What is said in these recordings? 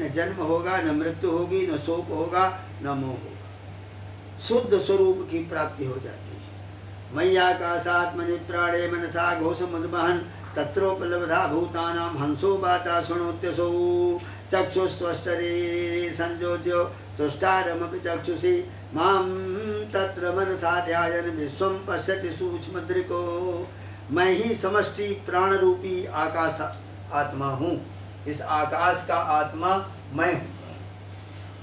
न जन्म होगा, न मृत्यु होगी, न शोक होगा, न मोह होगा। शुद्ध स्वरूप की प्राप्ति हो जाती है। मय्याकाशात्मनि प्राणे मनसा घोषमुद्वहन् तत्रोपलब्धा भूतानां हंसो वाचा शृणोत्यसौ चक्षुस्त्वष्टरे संयोज्य तुष्टारमपि चक्षुषी मां तत्र मनसा ध्यायन् विश्वं पश्यति सूक्ष्मदृको। मैं ही समष्टि प्राण रूपी आकाश आत्मा हूँ। इस आकाश का आत्मा मैं हूँ,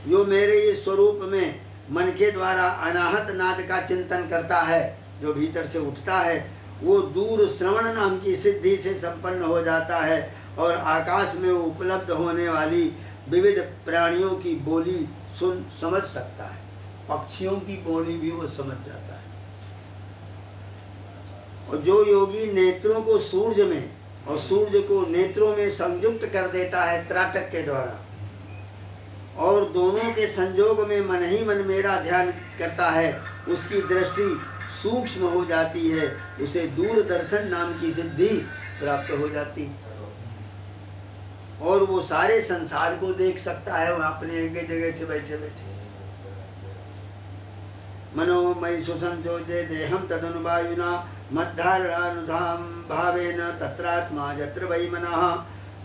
जो मेरे इस स्वरूप में मन के द्वारा अनाहत नाद का चिंतन करता है, जो भीतर से उठता है, वो दूर श्रवण नाम की सिद्धि से संपन्न हो जाता है और आकाश में उपलब्ध होने वाली विविध प्राणियों की बोली सुन समझ सकता है। पक्षियों की बोली भी वो समझ जाता है। और जो योगी नेत्रों को सूर्य में और सूर्य को नेत्रों में संयुक्त कर देता है त्राटक के द्वारा, और दोनों के संयोग में मन ही मन मेरा ध्यान करता है, उसकी दृष्टि सूक्ष्म हो जाती है, उसे दूरदर्शन नाम की सिद्धि प्राप्त हो जाती और वो सारे संसार को देख सकता है वह अपने एक जगह से बैठे बैठे। मनोमयि सुसंयोजे देहम तदनुवायुना मद्धारणानुधाम भावेन तत्रात्मा यत्र वै मनः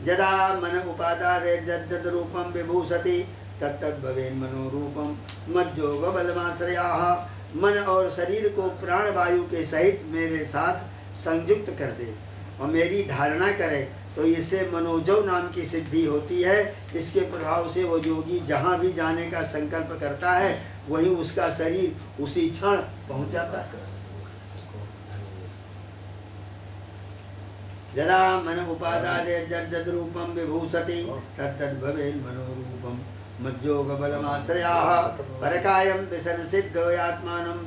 यदा मन उपादारे यद्यद् रूपं विभूषति तत्तद् भवेन् मनोरूपं मज्जोग बलमाश्रयाः। मन और शरीर को प्राण वायु के सहित मेरे साथ संयुक्त कर दे और मेरी धारणा करे तो इससे मनोजव नाम की सिद्धि होती है। इसके प्रभाव से वो योगी जहाँ भी जाने का संकल्प करता है वहीं उसका शरीर उसी क्षण पहुँच जाता है। यदा मन उपादारे यद्यद् रूपं विभूषति तत्तद् भवेन् मनोरूपं मज्जोग बलमाश्रयाः। परकायं विसर्जितो यात्मानं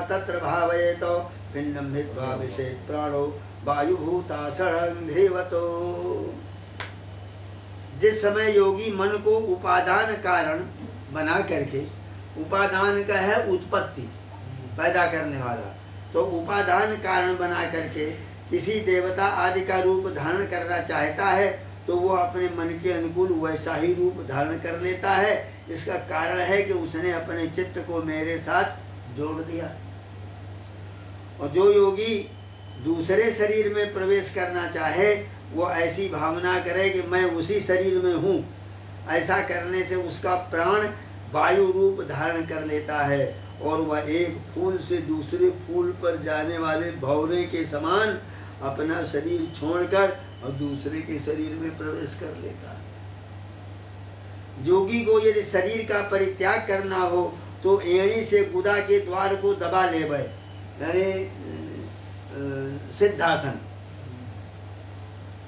तत्र भावयेत पिंडं हित्वा विशेष प्राणो वायुभूता सड़ंघ्रिवतो। जिस समय योगी मन को उपादान कारण बना करके, उपादान का है उत्पत्ति पैदा करने वाला, तो उपादान कारण बना करके किसी देवता आदि का रूप धारण करना चाहता है तो वो अपने मन के अनुकूल वैसा ही रूप धारण कर लेता है। इसका कारण है कि उसने अपने चित्त को मेरे साथ जोड़ दिया। और जो योगी दूसरे शरीर में प्रवेश करना चाहे वो ऐसी भावना करे कि मैं उसी शरीर में हूँ। ऐसा करने से उसका प्राण वायु रूप धारण कर लेता है और वह एक फूल से दूसरे फूल पर जाने वाले भंवरे के समान अपना शरीर छोड़कर और दूसरे के शरीर में प्रवेश कर लेता है। योगी को यदि शरीर का परित्याग करना हो तो एड़ी से गुदा के द्वार को दबा लेवे, यानी सिद्धासन,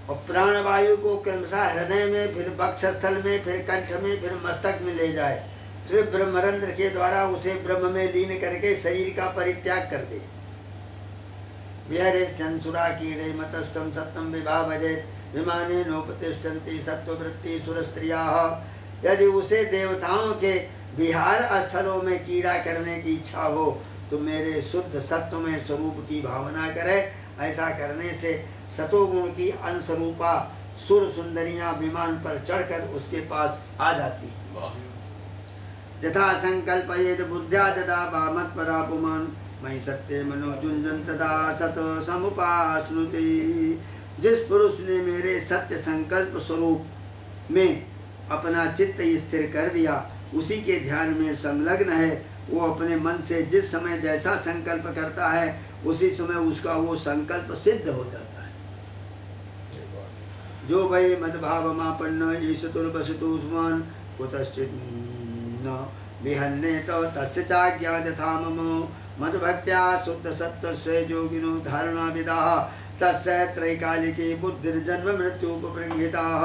और प्राणवायु को क्रमशः हृदय में, फिर वक्षस्थल में, फिर कंठ में, फिर मस्तक में ले जाए, फिर ब्रह्मरंध्र के द्वारा उसे ब्रह्म में लीन करके शरीर का परित्याग कर दे। विहरेश्चन सुरा कीड़े मतस्तम सत्यम विभावजेत विमाने नोपतिष्ठन्ति सत्ववृत्ति सुरस्त्रियाः। यदि उसे देवताओं के विहार स्थलों में कीड़ा करने की इच्छा हो तो मेरे शुद्ध सत्वमय स्वरूप की भावना करे। ऐसा करने से सतोगुण की अंशरूपा सुर सुंदरियां विमान पर चढ़कर उसके पास आ जाती। यथा संकल्पयेद बुद्ध्या तदा मत्परा पुमान मयि सत्य मनो जुंजन तदा सत समुपाश्नुति। जिस पुरुष ने मेरे सत्य संकल्प स्वरूप में अपना चित्त स्थिर कर दिया, उसी के ध्यान में संलग्न है, वो अपने मन से जिस समय जैसा संकल्प करता है उसी समय उसका वो संकल्प सिद्ध हो जाता है। जो वै मद्भावमापन्न ईशतुर्वसतुष्मान कुतश्चित् न विहन्नेत तस्य चाज्ञा यथा मम मद्भक्त्या शुद्ध सत्वस्य योगिनो धारणा विदाः तस्य त्रैकालिकी बुद्धिर्जन्म मृत्युपृंहिताः।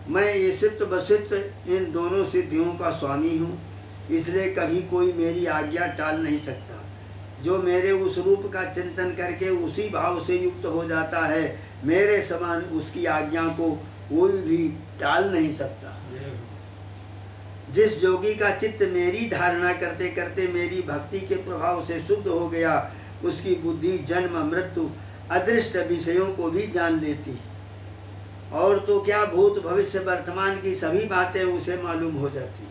मैं ईशित वसित इन दोनों सिद्धियों का स्वामी हूँ, इसलिए कभी कोई मेरी आज्ञा टाल नहीं सकता। जो मेरे उस रूप का चिंतन करके उसी भाव से युक्त हो जाता है, मेरे समान उसकी आज्ञा को कोई भी टाल नहीं सकता। जिस योगी का चित्त मेरी धारणा करते करते मेरी भक्ति के प्रभाव से शुद्ध हो गया, उसकी बुद्धि जन्म मृत्यु अदृष्ट विषयों को भी जान लेती है। और तो क्या, भूत भविष्य वर्तमान की सभी बातें उसे मालूम हो जाती।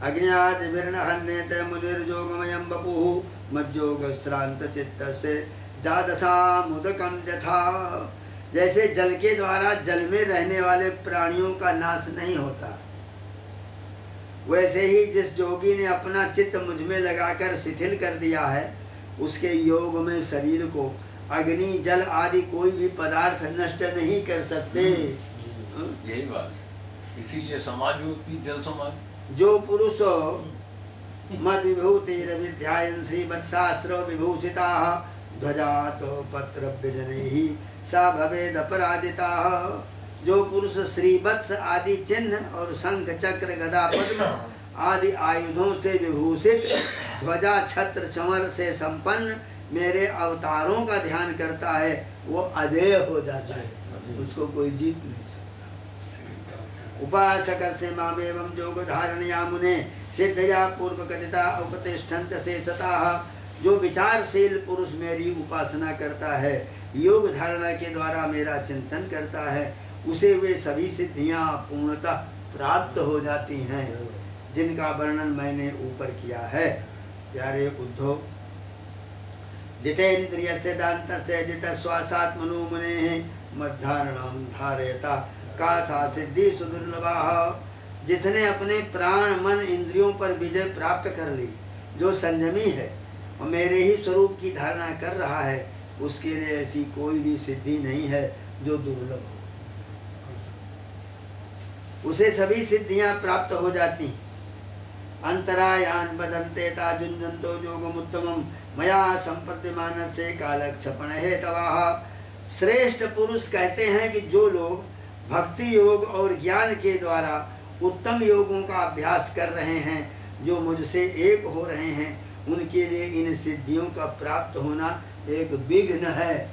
अज्ञात विर्ण हन्यत मुनिर्जोगमयम बपुः मज्जोग श्रांत चित्त से जादसा मुदकम जथा। जैसे जल के द्वारा जल में रहने वाले प्राणियों का नाश नहीं होता, वैसे ही जिस जोगी ने अपना चित्त मुझ में लगाकर शिथिल कर दिया है, उसके योग में शरीर को अग्नि जल आदि कोई भी पदार्थ नष्ट नहीं कर सकते। यही बात, इसीलिए समाधि होती, जल समाधि। जो पुरुष मद विभूतिर्विध्यायन् श्रीमत्शास्त्र विभूषिता ध्वजात पत्र विजनैः स भवेद पराजिताः। जो पुरुष श्रीवत्स आदि चिन्ह और शंख चक्र गदा पद्म आदि आयुधों से विभूषित, ध्वजा छत्र चंवर से संपन्न मेरे अवतारों का ध्यान करता है, वो अजेय हो जाता है, उसको कोई जीत नहीं सकता। उपासक से मामेवं योग धारणया मुने सिद्धया पूर्व कथिता उपतिष्ठन्त से सताः। जो विचारशील पुरुष मेरी उपासना करता है, योग धारणा के द्वारा मेरा चिंतन करता है, उसे वे सभी सिद्धियां पूर्णतः प्राप्त हो जाती हैं, जिनका वर्णन मैंने ऊपर किया है। प्यारे उद्धव, जितेन्द्रियस्य दान्तस्य जित श्वासात्मनो मुनेः मद्धारणं धारयता का सा सिद्धि सुदुर्लभा। जिसने अपने प्राण मन इंद्रियों पर विजय प्राप्त कर ली, जो संयमी है और मेरे ही स्वरूप की धारणा कर रहा है, उसके लिए ऐसी कोई भी सिद्धि नहीं है जो दुर्लभ हो। उसे सभी सिद्धियां प्राप्त हो जाती। अंतरायान बदंते ताजुंजंतो योगमुत्तमम मया संपद्यमानस्य कालक्षपण हेतवः। श्रेष्ठ पुरुष कहते हैं कि जो लोग भक्ति योग और ज्ञान के द्वारा उत्तम योगों का अभ्यास कर रहे हैं, जो मुझसे एक हो रहे हैं, उनके लिए इन सिद्धियों का प्राप्त होना एक विघ्न है।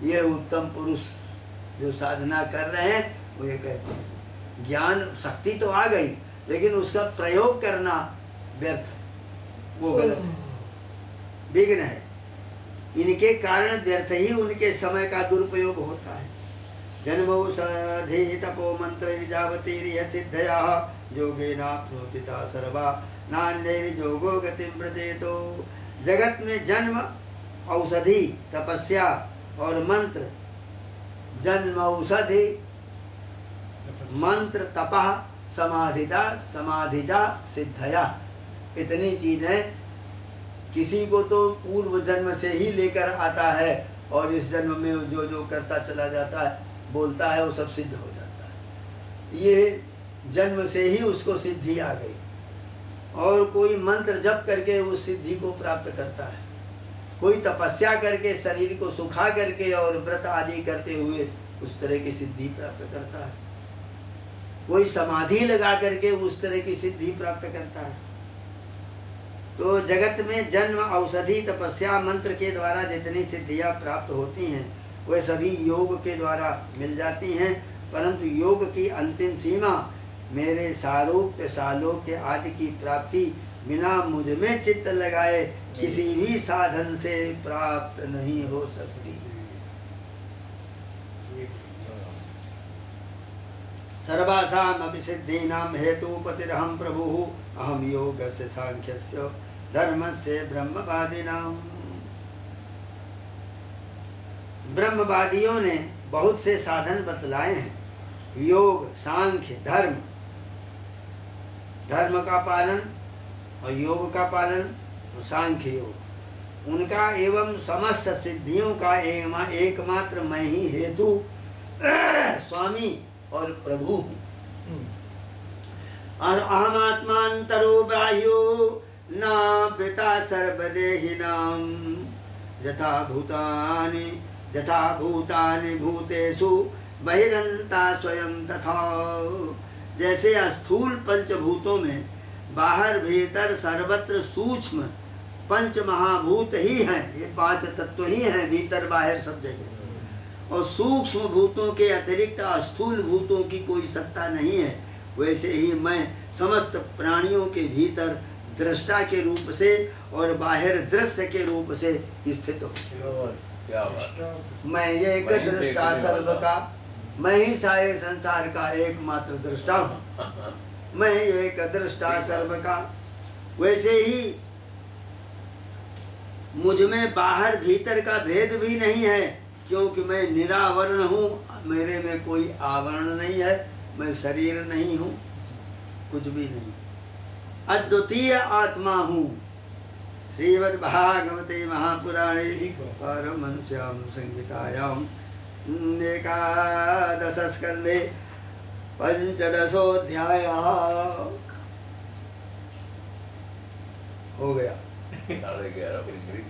ये उत्तम पुरुष जो साधना कर रहे हैं, वो ये कहते हैं ज्ञान शक्ति तो आ गई, लेकिन उसका प्रयोग करना व्यर्थ है, वो गलत है, विघ्न है। इनके कारण व्यर्थ ही उनके समय का दुरुपयोग होता है। जन्मौषधि तपो मंत्र निजावती सिद्धया योगेनाप्नोतिता सर्वा नान्यैर्योगो गतिं व्रजेतो। जगत में जन्म औषधि तपस्या और मंत्र, जन्म औषधि मंत्र तपः समाधिदा समाधिजा सिद्धया, इतनी चीजें किसी को तो पूर्व जन्म से ही लेकर आता है, और इस जन्म में जो जो करता चला जाता है, बोलता है, वो सब सिद्ध हो जाता है। ये जन्म से ही उसको सिद्धि आ गई, और कोई मंत्र जप करके उस सिद्धि को प्राप्त करता है, कोई तपस्या करके शरीर को सुखा करके और व्रत आदि करते हुए उस तरह की सिद्धि प्राप्त करता है, कोई समाधि लगा करके उस तरह की सिद्धि प्राप्त करता है। तो जगत में जन्म औषधि तपस्या मंत्र के द्वारा जितनी सिद्धियां प्राप्त होती हैं, वे सभी योग के द्वारा मिल जाती हैं, परंतु योग की अंतिम सीमा मेरे सारूप्य सालोक्य आदि की प्राप्ति बिना मुझ में चित्त लगाए किसी भी साधन से प्राप्त नहीं हो सकती। सर्वासामपि सिद्धीनां हेतुपतिरहं प्रभुः अहं योगस्य सांख्यस्य धर्मस्य ब्रह्मवादिनां। ब्रह्मवादियों ने बहुत से साधन बतलाए हैं, योग सांख्य धर्म, धर्म का पालन और योग का पालन और सांख्य योग, उनका एवं समस्त सिद्धियों का एकमात्र मैं ही हेतु स्वामी और प्रभु हूँ। और अहमात्मांतरो बाह्यो नावृता सर्वदेहिनां यथा भूतानि भूतेषु बहिरंता स्वयं तथा। जैसे स्थूल पंचभूतों में बाहर भीतर सर्वत्र सूक्ष्म पंच महाभूत ही हैं, ये पांच तत्व ही हैं भीतर बाहर सब जगह, और सूक्ष्म भूतों के अतिरिक्त स्थूल भूतों की कोई सत्ता नहीं है, वैसे ही मैं समस्त प्राणियों के भीतर दृष्टा के रूप से और बाहर दृश्य के रूप से स्थित हूँ। क्या बात। मैं एक मैं ही दृष्टा देखने सर्व वाला। का, मैं ही सारे संसार का एकमात्र दृष्टा हूँ। मैं एक दृष्टा सर्व का। वैसे ही मुझ में बाहर भीतर का भेद भी नहीं है, क्योंकि मैं निरावरण हूँ। मेरे में कोई आवरण नहीं है। मैं शरीर नहीं हूँ, कुछ भी नहीं। अद्वितीय आत्मा हूँ। श्रीमद् भागवते महापुराणे पारमहंस्यां संहितायां एकादश स्कंदे पंचदशोऽध्यायः हो गया। 11:30 बज गए।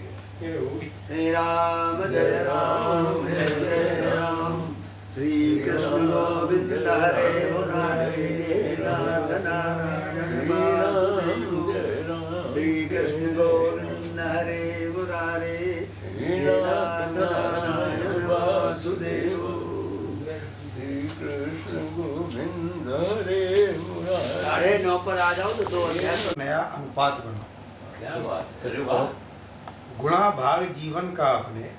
हे राम जय राम जय जय राम। श्री कृष्ण गोविंद हरे मुरारे नाथ नारायण वासुदेव। श्री कृष्ण गोविंद हरे मुरारे नाथ नारायण वासुदेव। श्री कृष्ण गोविंद हरे मुरारे। 9:30 पर आ जाओ तो 2 अध्याय नया अनुपात बनो। क्या बात। अरे वाह। गुणा भाग जीवन का अपने,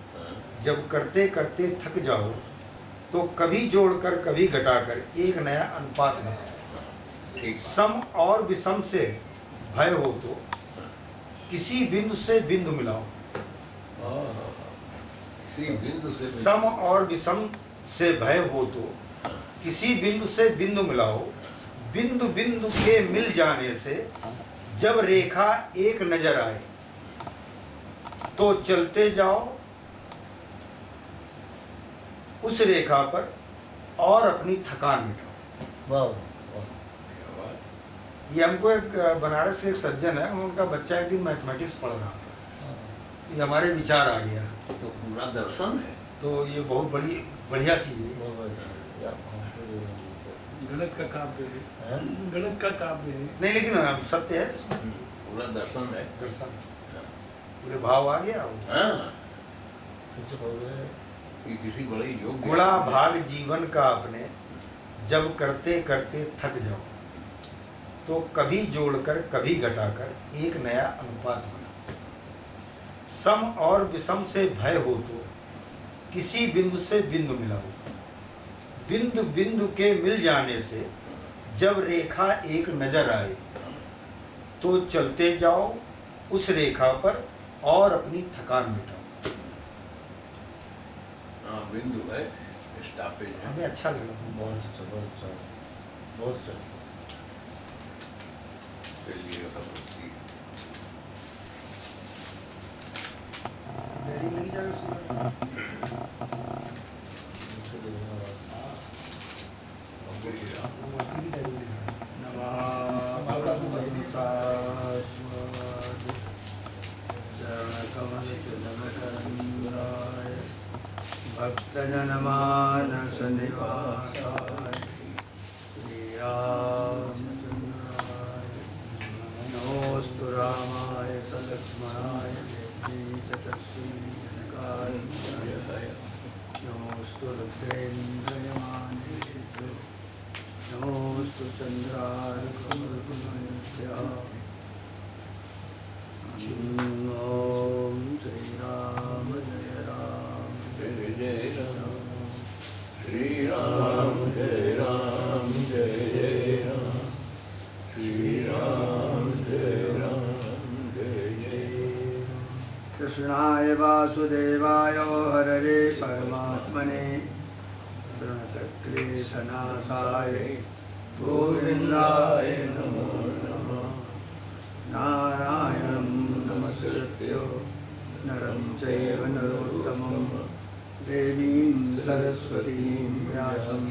जब करते करते थक जाओ तो कभी जोड़कर कभी घटाकर एक नया अनुपात बनाओ। ठीक। सम और विषम से भय हो तो किसी बिंदु से बिंदु मिलाओ। किसी बिंदु से सम और विषम से भय हो तो किसी बिंदु से बिंदु मिलाओ। बिंदु बिंदु के मिल जाने से जब रेखा एक नजर आए तो चलते जाओ उस रेखा पर और अपनी थकान मिटाओ। ये हमको एक बनारस से एक सज्जन है, उनका बच्चा एक दिन मैथमेटिक्स पढ़ रहा था, ये हमारे विचार आ गया। तो पूरा दर्शन है। तो ये बहुत बढ़िया चीज़ है। गणित का काव्य है, गणित का काव्य है। नहीं लेकिन सत्य है इसमें। पूरा दर्शन है। दर्शन पूरे भाव आ गया। हाँ। ये किसी बड़े योग। गुणा भाग जीवन का अपने, जब करते करते थक जाओ तो कभी जोड़कर कभी घटाकर एक नया अनुपात बनाओ। सम और विषम से भय हो तो किसी बिंदु से बिंदु मिलाओ। बिंदु बिंदु के मिल जाने से जब रेखा एक नजर आए तो चलते जाओ उस रेखा पर और अपनी थकान मिटाओ। हाँ, बिंदु है, स्टॉपेज है। हमें अच्छा लगा। बहुत अच्छा, बहुत अच्छा, बहुत अच्छा। चलिए भगवती। देरी नहीं जाए उसमें। भक्तजनमानस निवासाय श्रीरामचन्द्राय नमोऽस्तु रामाय सलक्ष्मणाय देवी च तस्यै जनकाय नमोऽस्तु रुद्रेन्द्रयमाने नमोऽस्तु चन्द्रार्कमरुणेभ्यः। ॐ श्रीराम जय राम जय जय राम। श्री राम जय राम जय जय राम। श्री राम जय राम जय जय राम। कृष्णाय वासुदेवाय हरये परमात्मने प्रणतक्लेशनाशाय गोविन्दाय नमो नमः। नारायणं नमस्कृत्य नरं चैव नरोत्तमं देवीं सरस्वतीं व्यासं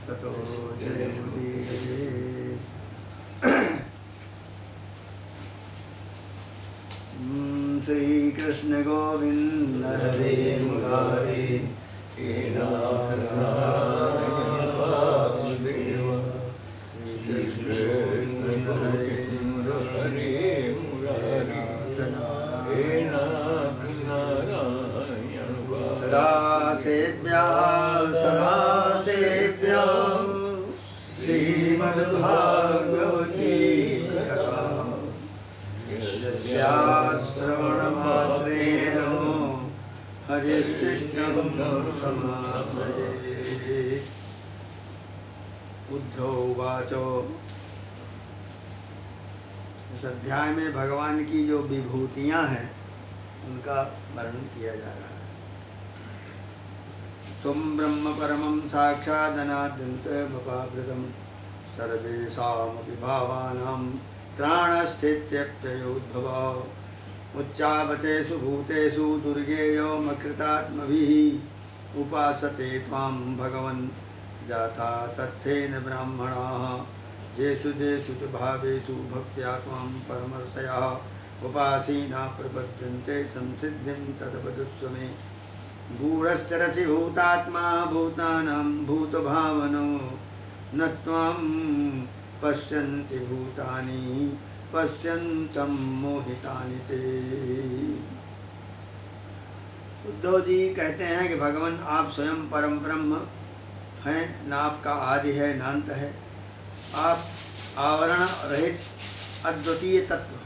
ततो जयमुदीरये। श्रीकृष्ण गोविन्द हरे मुरारे हे नाथ नारायण वासुदेव। श्रीकृष्ण गोविन्द हरे मुरारे हरे नाथ नारायण सदा सेव्या श्रीमद्भागवती कथा यस्या श्रवणमात्रेण परिस्थितं समाश्रये। उद्धव उवाच। इस अध्याय में भगवान की जो विभूतियां हैं उनका वर्णन किया जा रहा है। तुम ब्रह्म परमं साक्षादनाद्यन्तमपावृतं सर्वेषामपि भावानां त्राणस्थित्यप्ययोद्भवः। उच्चावचेषु भूतेषु दुर्गेयोमकृतात्मभिः उपासते त्वां भगवन् जाता तथ्येन ब्राह्मणाः। येषु देषु च भावेषु भक्त्या त्वां परमर्षयः उपासीना प्रपद्यन्ते संसिद्धिं तद्वदस्व मे। गूढश्चरसि भूतात्मा भूतानां भूतभावनो न त्वां पश्यन्ति भूतानि पश्यन्तं मोहितानि ते। उद्धव जी कहते हैं कि भगवान आप स्वयं परम ब्रह्म हैं, न आपका आदि है न अंत है। आप आवरण रहित अद्वितीय तत्व हैं।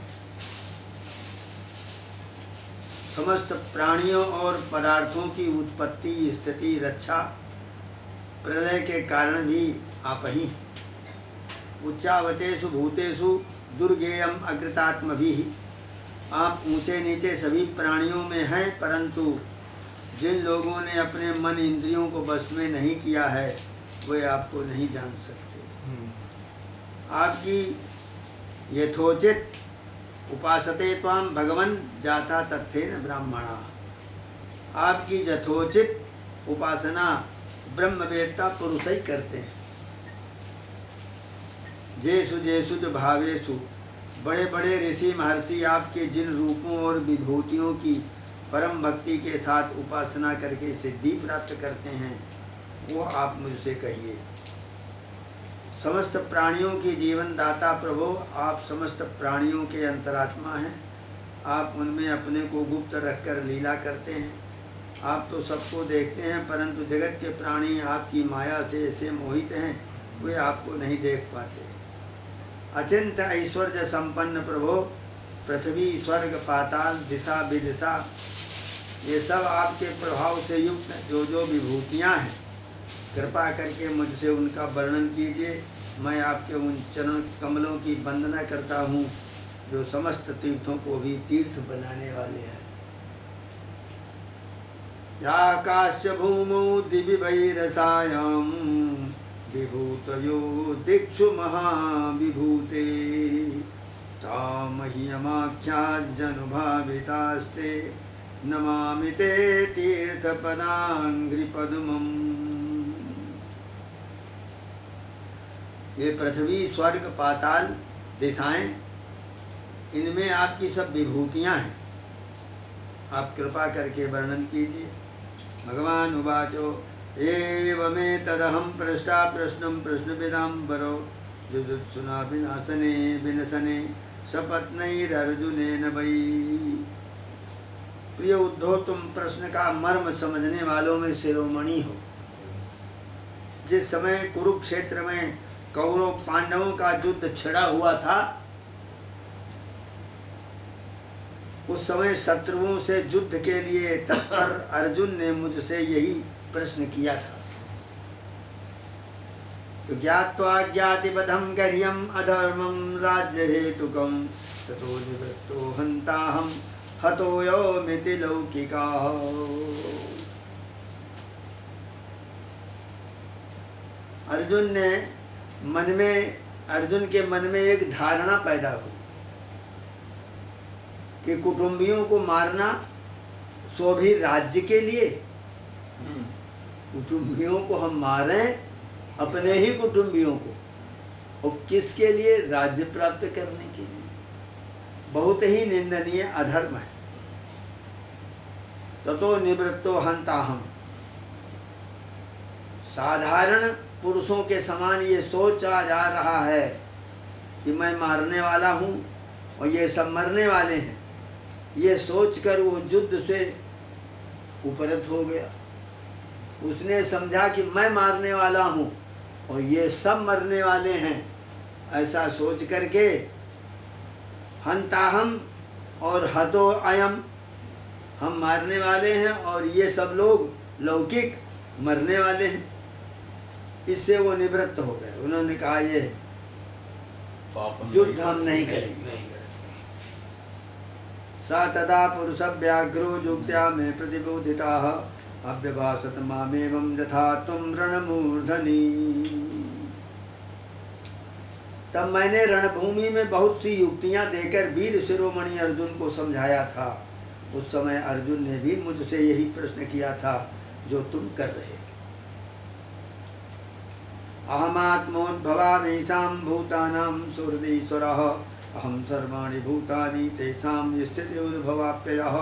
समस्त प्राणियों और पदार्थों की उत्पत्ति स्थिति रक्षा प्रलय के कारण भी आप ही। उच्चावचेषु भूतेषु दुर्गेयम अकृतात्मभिः। आप ऊंचे नीचे सभी प्राणियों में हैं, परंतु जिन लोगों ने अपने मन इंद्रियों को बस में नहीं किया है वे आपको नहीं जान सकते। आपकी यथोचित उपासते त्वां भगवन् जाता तथ्येन ब्राह्मणा। आपकी यथोचित उपासना ब्रह्मवेत्ता पुरुष ही करते हैं। जेषु जेषु च भावेषु। बड़े बड़े ऋषि महर्षि आपके जिन रूपों और विभूतियों की परम भक्ति के साथ उपासना करके सिद्धि प्राप्त करते हैं वो आप मुझसे कहिए। समस्त प्राणियों की जीवन दाता प्रभु, आप समस्त प्राणियों के अंतरात्मा हैं। आप उनमें अपने को गुप्त रखकर लीला करते हैं। आप तो सबको देखते हैं, परंतु जगत के प्राणी आपकी माया से ऐसे मोहित हैं वे आपको नहीं देख पाते। अचिंत्य ऐश्वर्य संपन्न प्रभो, पृथ्वी स्वर्ग पाताल दिशा विदिशा ये सब आपके प्रभाव से युक्त जो जो विभूतियाँ हैं, कृपा करके मुझसे उनका वर्णन कीजिए। मैं आपके उन चरण कमलों की वंदना करता हूँ जो समस्त तीर्थों को भी तीर्थ बनाने वाले हैं। याकाश्च भूमौ दिविवैरसायां विभूतयो दिक्षु महाविभूते। तामह्यमाख्याज्जनुभावितास्ते नमामि ते तीर्थपदाङ्घ्रिपद्मम्। ये पृथ्वी स्वर्ग पाताल दिशाएं, इनमें आपकी सब विभूतियां हैं। आप कृपा करके वर्णन कीजिए। भगवान उवाचो एवमेतदहं पृष्टा प्रश्नं प्रश्नविदाम्बरो जुजुत्सुना विनाशने विनशने सपत्नैरर्जुनेन वै। प्रिय उद्धव, तुम प्रश्न का मर्म समझने वालों में शिरोमणि हो। जिस समय कुरुक्षेत्र में कौरव पांडवों का युद्ध छिड़ा हुआ था, उस समय शत्रुओं से युद्ध के लिए तत्पर अर्जुन ने मुझसे यही प्रश्न किया था। तो ज्ञात्वा ज्ञातिवधं गर्ह्यम् अधर्मं राज्य हेतुकं ततो निवृत्तो हन्ताहं हतोऽयमिति लौकिकाः। अर्जुन के मन में एक धारणा पैदा हुई कि कुटुंबियों को मारना सो भी राज्य के लिए। कुटुंबियों को हम मारें, अपने ही कुटुंबियों को, और किसके लिए? राज्य प्राप्त करने के लिए। बहुत ही निंदनीय अधर्म है। ततो निवृत्तो हन्ताहम्। साधारण पुरुषों के समान ये सोचा जा रहा है कि मैं मारने वाला हूँ और ये सब मरने वाले हैं। ये सोचकर वो युद्ध से उपरत हो गया। उसने समझा कि मैं मारने वाला हूँ और ये सब मरने वाले हैं। ऐसा सोच करके हन्ताहम् और हतो अयम, हम मारने वाले हैं और ये सब लोग लौकिक मरने वाले हैं। इससे वो निवृत्त हो गए। उन्होंने कहा ये पापम युद्ध हम नहीं करेंगे। सा तदा पुरुष व्याघ्रो जुक्त्या में प्रतिबोधिता अव्यभाषत मामेवं यथा तुम रणमूर्धनि। तब मैंने रणभूमि में बहुत सी युक्तियां देकर वीर शिरोमणि अर्जुन को समझाया था। उस समय अर्जुन ने भी मुझसे यही प्रश्न किया था जो तुम कर रहे। अहमात्मोद्भवामीशां भूतानां सुहृदीश्वरः अहं सर्वाणि भूतानि तेषां स्थित्युद्भवाप्ययः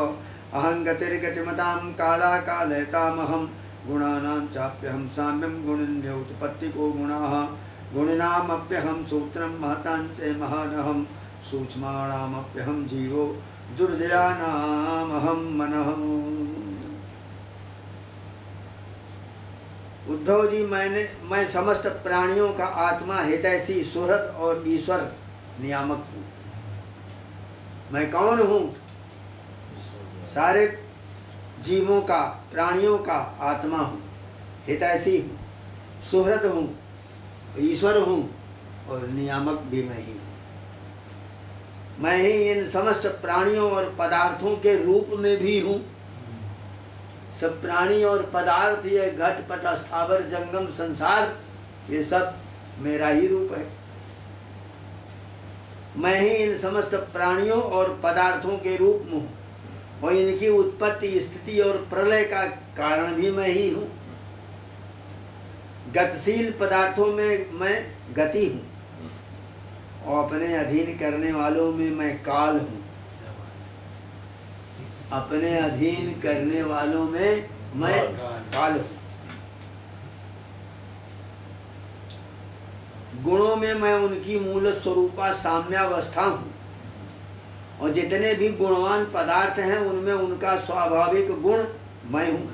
अहं गतिर्गतिमतां कालाकालयतामहं गुणानां चाप्यहं साम्यं गुणिन्योत्पत्तिको गुणाः गुणिनामप्यहं सूत्रं महतां च महानहं सूक्ष्माणामप्यहं जीवो दुर्जयानामहं मनः। उद्धव जी, मैं समस्त प्राणियों का आत्मा, हितैषी, सुहृद और ईश्वर नियामक हूँ। मैं कौन हूँ? सारे जीवों का, प्राणियों का आत्मा हूँ, हितैषी हूँ, सुहृद हूँ, ईश्वर हूँ और नियामक भी मैं ही हूँ। मैं ही इन समस्त प्राणियों और पदार्थों के रूप में भी हूँ। सब प्राणी और पदार्थ, ये घट पट स्थावर जंगम संसार, ये सब मेरा ही रूप है। मैं ही इन समस्त प्राणियों और पदार्थों के रूप में हूँ और इनकी उत्पत्ति, स्थिति और प्रलय का कारण भी मैं ही हूँ। गतिशील पदार्थों में मैं गति हूँ और अपने अधीन करने वालों में मैं काल हूँ। अपने अधीन करने वालों में मैं काल हूँ। गुणों में मैं उनकी मूल स्वरूपा साम्यावस्था हूँ और जितने भी गुणवान पदार्थ हैं उनमें उनका स्वाभाविक गुण मैं हूँ।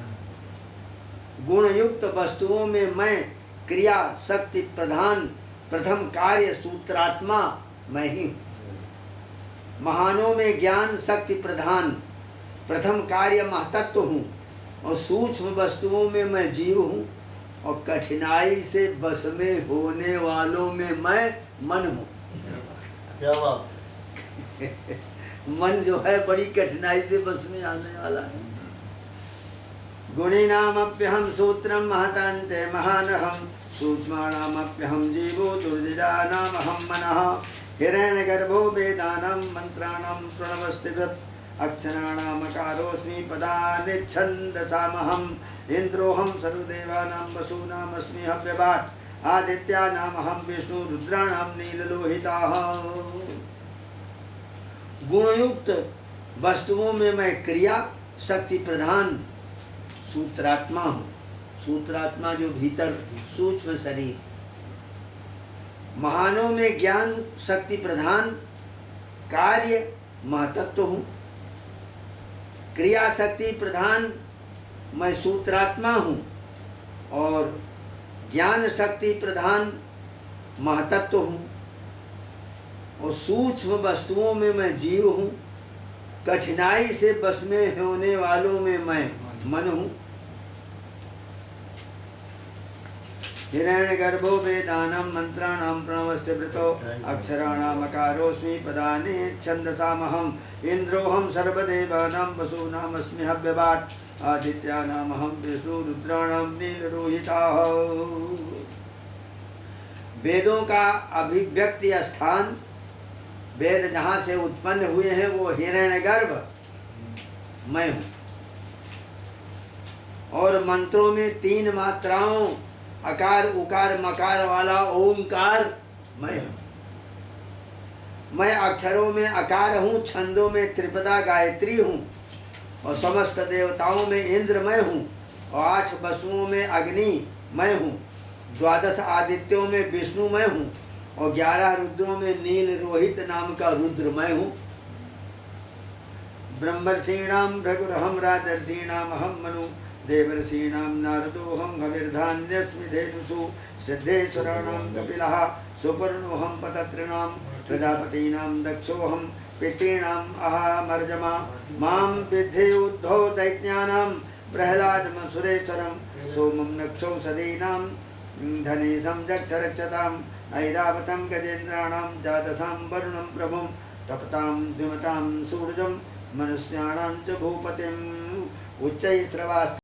गुणयुक्त वस्तुओं में मैं क्रिया शक्ति प्रधान प्रथम कार्य सूत्रात्मा मैं ही हूँ। महानों में ज्ञान शक्ति प्रधान प्रथम कार्य महतत्व हूँ और सूक्ष्म वस्तुओं में मैं जीव हूँ और कठिनाई से बस में होने वालों में मैं मन हूँ। क्या बात। मन जो है बड़ी कठिनाई से बस में आने वाला है। गुणिनामप्यहं सूत्रं महतां च महानहं सूक्ष्माणामप्यहं जीवो दुर्जयानामहं मनः हिरण्यगर्भो वेदानां मंत्राणां प्रणवस्तिवृत् अक्षराणामकारोऽस्मि पदानि छन्दसामहम् इन्द्रोऽहं सर्वदेवानां वसूनामस्मि हव्यवाट् आदित्यानामहं विष्णु रुद्राणां नीललोहिताः। गुणयुक्त वस्तुओं में मैं क्रिया शक्ति प्रधान सूत्रात्मा हूँ। सूत्रात्मा जो भीतर सूक्ष्म शरीर। महानों में ज्ञान शक्ति प्रधान कार्य महतत्व हूँ। क्रिया शक्ति प्रधान मैं सूत्रात्मा हूँ और ज्ञान शक्ति प्रधान महतत्व हूँ और सूक्ष्म वस्तुओं में मैं जीव हूँ। कठिनाई से बस में होने वालों में मैं मन हूँ। हिरण्यगर्भो वेदानां मंत्राणां प्रणवस्तिवृतो अक्षराणामकारोऽस्मि पदानि छन्दसामहम् इन्द्रोऽहं सर्वदेवानां वसूनामस्मि हव्यवाट् आदित्यानामहं विष्णु रुद्राणां नीललोहिताः। वेदों का अभिव्यक्ति स्थान, वेद जहाँ से उत्पन्न हुए हैं वो हिरण्यगर्भ मैं हूँ और मंत्रों में 3 मात्राओं अकार उकार मकार वाला ओंकार मैं हूँ। मैं अक्षरों में अकार हूँ, छंदों में त्रिपदा गायत्री हूँ और समस्त देवताओं में इंद्र मैं हूँ और 8 वसुओं में अग्नि मैं हूँ, 12 आदित्यों में विष्णु मैं हूँ और 11 रुद्रों में नील रोहित नाम का रुद्र मैं हूँ। ब्रह्मर्षीणां भृगुरहं राजर्षीणामहं मनु देवर्षीणां नारदोऽहं हविर्धान्यस्मि धेनुषु सिद्धेश्वराणां कपिलः सुपर्णोऽहं पततॄणां प्रजापतीनां दक्षोऽहं पितॄणाम् अहमर्जमा मां विद्धि उद्धो दैत्यानां प्रह्लादमसुरेश्वरं सोमं नक्षौषधीनां धनेशं दक्षरक्षसां ऐरावतं गजेन्द्राणां जातसां वरुणं प्रभुं तपतां द्युमतां सूर्यं मनुष्याणां च भूपतिम् उच्चैः श्रवास्त